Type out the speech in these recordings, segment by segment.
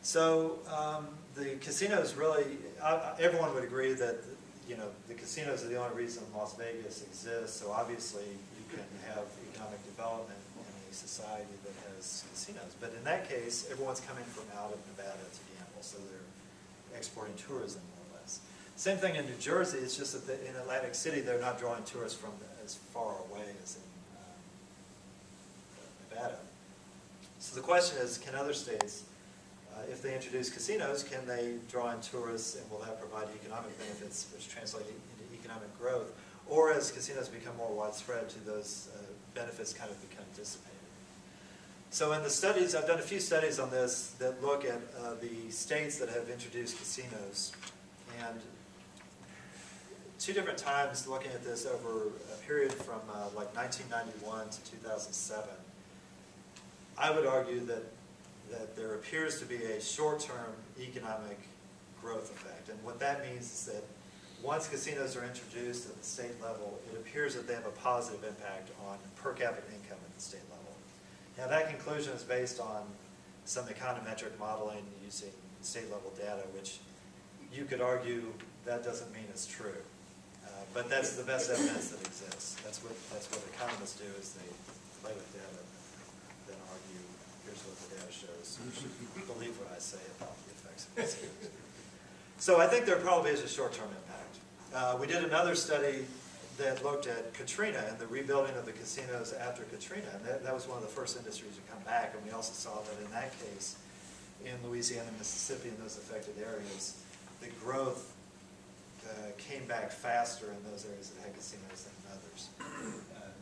So the casinos really, everyone would agree that the casinos are the only reason Las Vegas exists. So obviously you can have economic development in a society that has casinos. But in that case, everyone's coming from out of Nevada to gamble, so they're exporting tourism more or less. Same thing in New Jersey. It's just that in Atlantic City they're not drawing tourists from as far away as in Nevada. So the question is, can other states, if they introduce casinos, can they draw in tourists, and will that provide economic benefits which translate into economic growth? Or as casinos become more widespread, do those benefits kind of become dissipated? So in the studies, I've done a few studies on this that look at the states that have introduced casinos, and two different times looking at this over a period from like 1991 to 2007, I would argue that there appears to be a short-term economic growth effect. And what that means is that once casinos are introduced at the state level, it appears that they have a positive impact on per capita income at the state level. Now that conclusion is based on some econometric modeling using state-level data, which you could argue that doesn't mean it's true. But that's the best evidence that exists. That's what economists do, is they play with data, then argue, here's what the data shows. You should believe what I say about the effects of casinos. So I think there probably is a short-term impact. We did another study that looked at Katrina and the rebuilding of the casinos after Katrina, and that was one of the first industries to come back, and we also saw that in that case, in Louisiana and Mississippi, in those affected areas, the growth came back faster in those areas that had casinos than in others,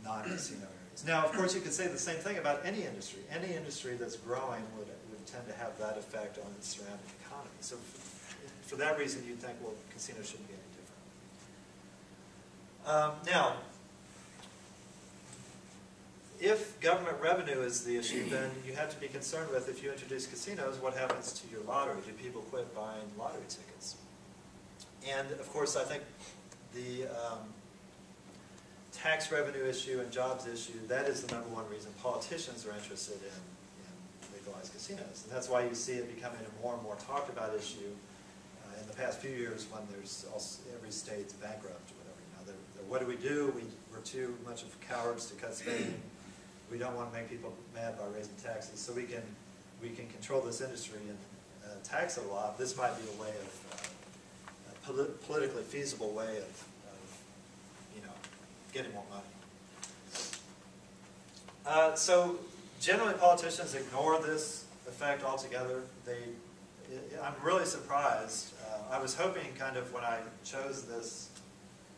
non-casino areas. Now, of course, you could say the same thing about any industry. Any industry that's growing would tend to have that effect on its surrounding economy. So for that reason, you'd think, well, casinos shouldn't be any different. Now, if government revenue is the issue, then you have to be concerned with, if you introduce casinos, what happens to your lottery? Do people quit buying lottery tickets? And of course, I think the tax revenue issue and jobs issue, that is the #1 reason politicians are interested in legalized casinos. And that's why you see it becoming a more and more talked about issue in the past few years, when there's also, every state's bankrupt or whatever. What do? We're too much of cowards to cut spending. We don't want to make people mad by raising taxes, so we can control this industry and tax it a lot. This might be a way of politically feasible way of getting more money. So generally politicians ignore this effect altogether. I'm really surprised. I was hoping kind of when I chose this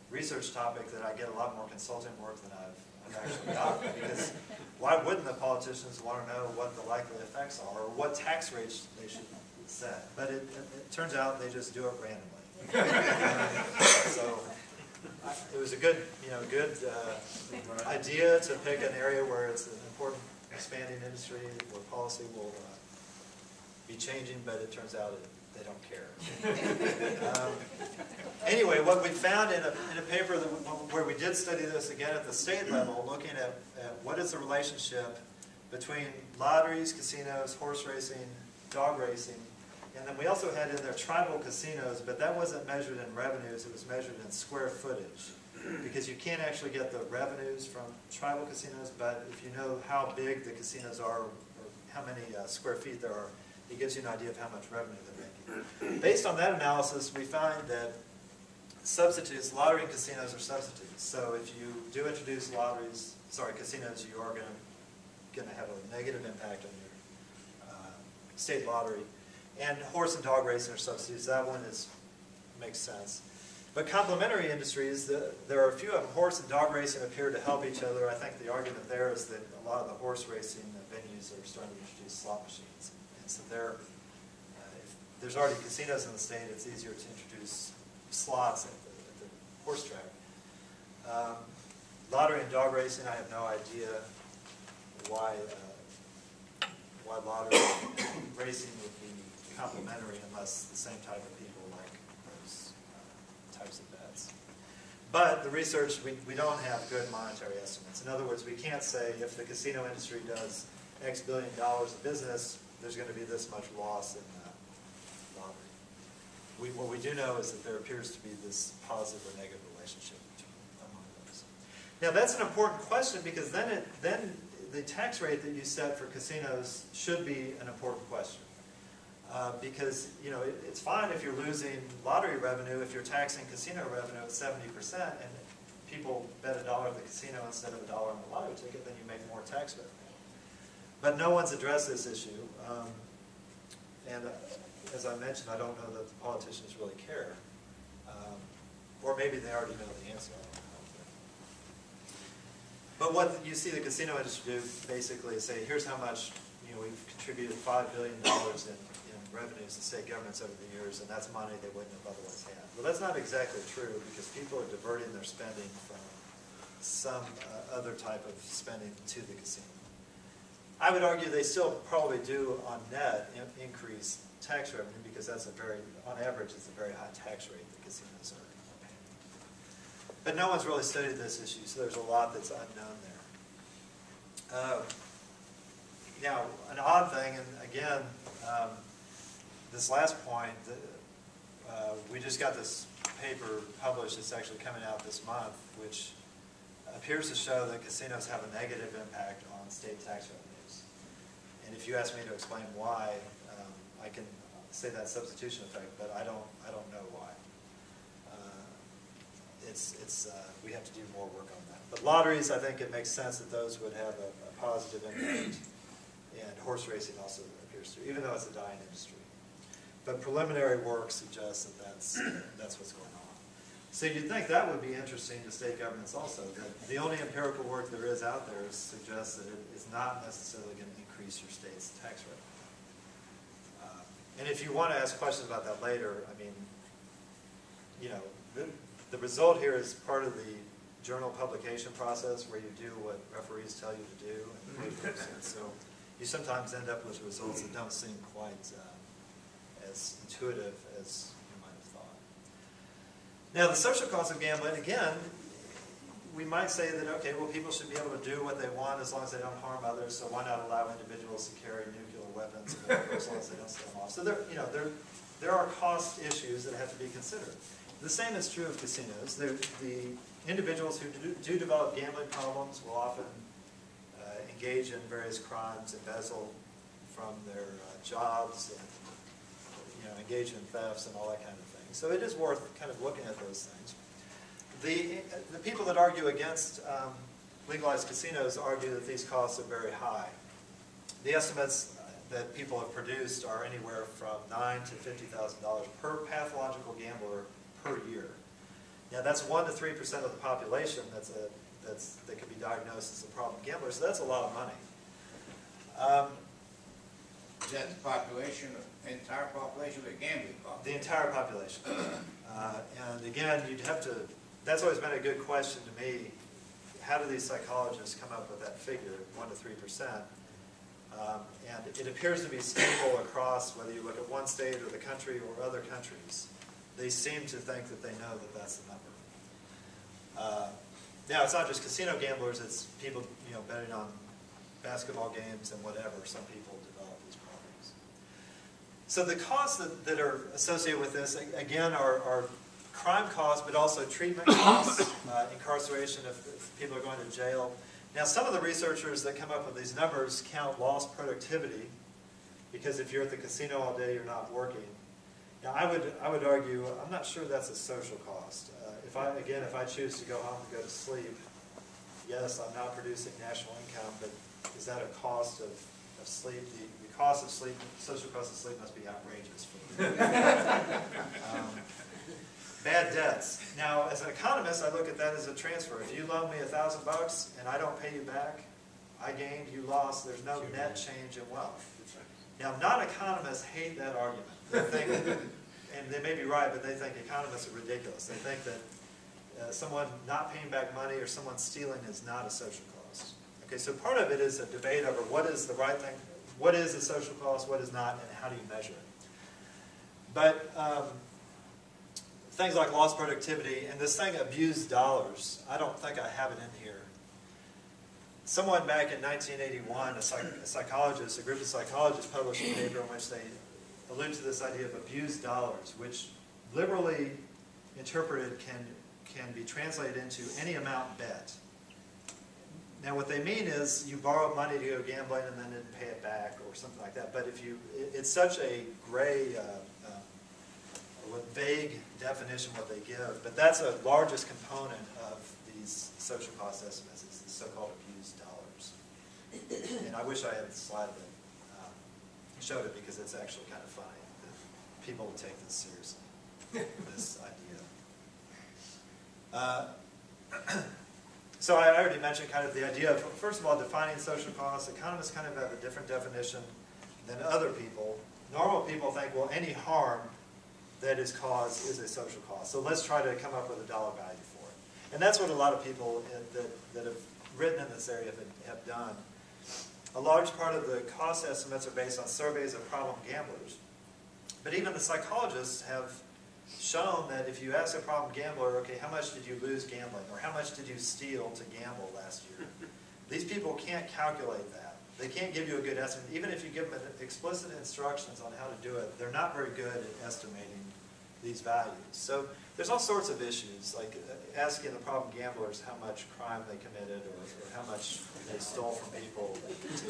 research topic that I get a lot more consulting work than I've actually gotten, because why wouldn't the politicians want to know what the likely effects are or what tax rates they should set? But it turns out they just do it randomly. So it was a good idea to pick an area where it's an important expanding industry where policy will be changing, but it turns out they don't care. Anyway, what we found in a paper where we did study this again at the state level, looking at what is the relationship between lotteries, casinos, horse racing, dog racing, and then we also had in there tribal casinos, but that wasn't measured in revenues, it was measured in square footage. Because you can't actually get the revenues from tribal casinos, but if you know how big the casinos are, or how many square feet there are, it gives you an idea of how much revenue they're making. Based on that analysis, we find that substitutes, lottery and casinos are substitutes. So if you do introduce casinos, you are going to have a negative impact on your state lottery. And horse and dog racing are substitutes. That one makes sense. But complementary industries, there are a few of them. Horse and dog racing appear to help each other. I think the argument there is that a lot of the horse racing venues are starting to introduce slot machines. And so if there's already casinos in the state, it's easier to introduce slots at the horse track. Lottery and dog racing, I have no idea why lottery and racing would be complementary unless the same type of people like those types of bets. But the research, we don't have good monetary estimates. In other words, we can't say if the casino industry does X billion dollars of business, there's going to be this much loss lottery. What we do know is that there appears to be this positive or negative relationship among those. Now that's an important question because then the tax rate that you set for casinos should be an important question. Because it's fine if you're losing lottery revenue if you're taxing casino revenue at 70% and people bet $1 at the casino instead of $1 on the lottery ticket, then you make more tax revenue. But no one's addressed this issue. And as I mentioned, I don't know that the politicians really care. Or maybe they already know the answer. I don't know. But what you see the casino industry do basically is say, here's how much we've contributed $5 billion in revenues to state governments over the years, and that's money they wouldn't have otherwise had. Well, that's not exactly true because people are diverting their spending from some other type of spending to the casino. I would argue they still probably do on net increase tax revenue because that's on average, it's a very high tax rate that casinos are paying. But no one's really studied this issue, so there's a lot that's unknown there. Now, an odd thing, and again, this last point, we just got this paper published. It's actually coming out this month, which appears to show that casinos have a negative impact on state tax revenues. And if you ask me to explain why, I can say that substitution effect, but I don't know why. We have to do more work on that. But lotteries, I think it makes sense that those would have a positive impact, and horse racing also appears to, even though it's a dying industry. But preliminary work suggests that that's what's going on. So you'd think that would be interesting to state governments also. That the only empirical work there is out there suggests that it is not necessarily going to increase your state's tax revenue. And if you want to ask questions about that later, I mean, the result here is part of the journal publication process where you do what referees tell you to do. And so you sometimes end up with results that don't seem quite as intuitive as you might have thought. Now, the social cost of gambling, again, we might say that, okay, well, people should be able to do what they want as long as they don't harm others, so why not allow individuals to carry nuclear weapons as long as they don't set them off? So there are cost issues that have to be considered. The same is true of casinos. The individuals who do develop gambling problems will often engage in various crimes, embezzle from their jobs, and engage in thefts and all that kind of thing. So it is worth kind of looking at those things. The people that argue against legalized casinos argue that these costs are very high. The estimates that people have produced are anywhere from $9,000 to $50,000 per pathological gambler per year. Now that's 1% to 3% of the population that could be diagnosed as a problem gambler, so that's a lot of money. Is that the population, entire population of the gambling population? The entire population. And again, that's always been a good question to me. How do these psychologists come up with that figure, 1% to 3%? And it appears to be stable across whether you look at one state or the country or other countries. They seem to think that they know that that's the number. Now, it's not just casino gamblers, it's people betting on basketball games and whatever. Some people develop these problems. So the costs that are associated with this, again, are crime costs, but also treatment costs, incarceration if people are going to jail. Now, some of the researchers that come up with these numbers count lost productivity, because if you're at the casino all day, you're not working. Now, I would argue, I'm not sure that's a social cost. If I choose to go home and go to sleep, yes, I'm not producing national income, but is that a cost of sleep? The cost of sleep, social cost of sleep must be outrageous for me. Bad debts. Now, as an economist, I look at that as a transfer. If you loan me $1,000 and I don't pay you back, I gained, you lost. There's no net change in wealth. Now, non-economists hate that argument. They think, and they may be right, but they think economists are ridiculous. They think that someone not paying back money or someone stealing is not a social cost. Okay, so part of it is a debate over what is the right thing, what is a social cost, what is not, and how do you measure it. But things like lost productivity, and this thing, abused dollars, I don't think I have it in here. Someone back in 1981, a psychologist, a group of psychologists published a paper in which they allude to this idea of abused dollars, which liberally interpreted can be translated into any amount bet. Now what they mean is you borrowed money to go gambling and then didn't pay it back or something like that. But if you, it's such a gray, vague definition what they give. But that's the largest component of these social cost estimates, is the so-called abused dollars. And I wish I had the slide that showed it, because it's actually kind of funny that people would take this seriously, this idea. So I already mentioned kind of the idea of, first of all, defining social costs. Economists kind of have a different definition than other people. Normal people think, well, any harm that is caused is a social cost. So let's try to come up with a dollar value for it. And that's what a lot of people that have written in this area have done. A large part of the cost estimates are based on surveys of problem gamblers. But even the psychologists have shown that if you ask a problem gambler, okay, how much did you lose gambling, or how much did you steal to gamble last year? These people can't calculate that. They can't give you a good estimate. Even if you give them explicit instructions on how to do it, they're not very good at estimating these values. So there's all sorts of issues, like asking the problem gamblers how much crime they committed, or how much they stole from people to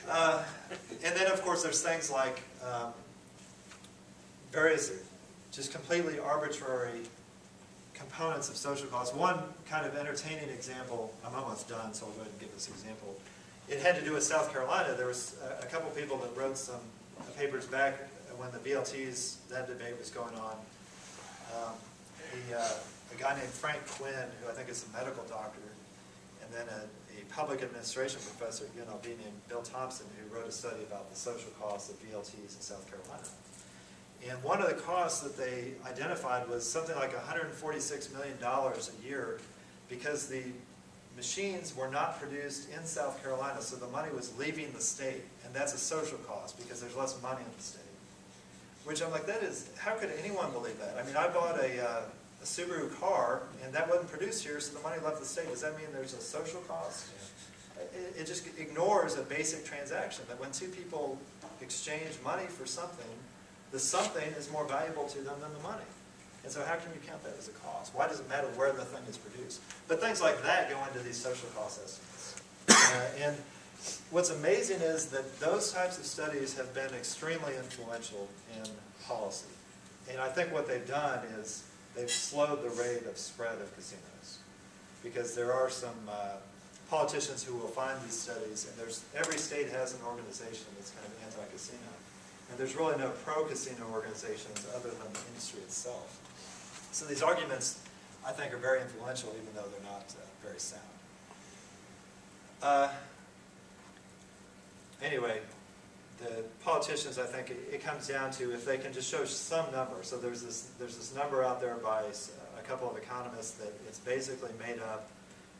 gamble. And then, of course, there's things like various just completely arbitrary components of social costs. One kind of entertaining example, I'm almost done, so I'll go ahead and give this example. It had to do with South Carolina. There was a couple people that wrote some papers back when the BLTs, that debate was going on. A guy named Frank Quinn, who I think is a medical doctor, and then a public administration professor at UNLV named Bill Thompson, who wrote a study about the social costs of BLTs in South Carolina. And one of the costs that they identified was something like $146 million a year, because the machines were not produced in South Carolina, so the money was leaving the state. And that's a social cost, because there's less money in the state. Which I'm like, that is, how could anyone believe that? I mean, I bought a Subaru car, and that wasn't produced here, so the money left the state. Does that mean there's a social cost? It just ignores a basic transaction, that when two people exchange money for something, the something is more valuable to them than the money. And so how can you count that as a cost? Why does it matter where the thing is produced? But things like that go into these social cost estimates. And what's amazing is that those types of studies have been extremely influential in policy. And I think what they've done is they've slowed the rate of spread of casinos. Because there are some politicians who will find these studies, and every state has an organization that's kind of anti-casino. And there's really no pro-casino organizations other than the industry itself. So these arguments, I think, are very influential, even though they're not very sound. Anyway, the politicians, I think, it comes down to if they can just show some number. So there's this number out there by a couple of economists that it's basically made up,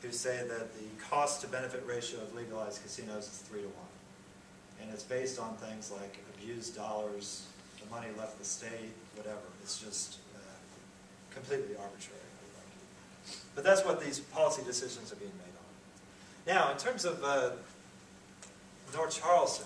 who say that the cost-to-benefit ratio of legalized casinos is 3 to 1. And it's based on things like abused dollars, the money left the state, whatever. It's just completely arbitrary. But that's what these policy decisions are being made on. Now, in terms of North Charleston,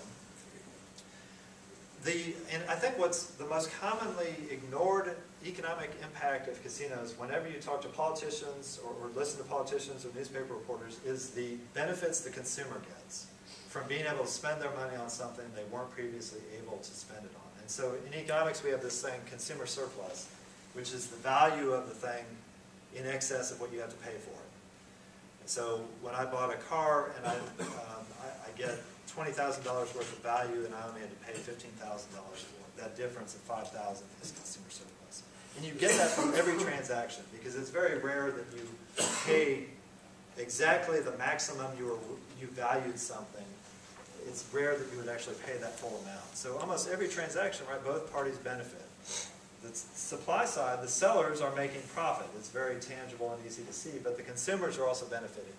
and I think what's the most commonly ignored economic impact of casinos, whenever you talk to politicians or listen to politicians or newspaper reporters, is the benefits the consumer gets from being able to spend their money on something they weren't previously able to spend it on. And so in economics we have this thing, consumer surplus, which is the value of the thing in excess of what you have to pay for it. And so when I bought a car and I get $20,000 worth of value and I only had to pay $15,000 for it, that difference of $5,000 is consumer surplus. And you get that from every transaction, because it's very rare that you pay exactly the maximum you valued something. It's rare that you would actually pay that full amount. So almost every transaction, right, both parties benefit. The supply side, the sellers are making profit. It's very tangible and easy to see, but the consumers are also benefiting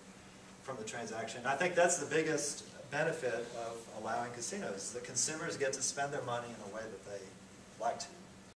from the transaction. And I think that's the biggest benefit of allowing casinos. The consumers get to spend their money in a way that they like to.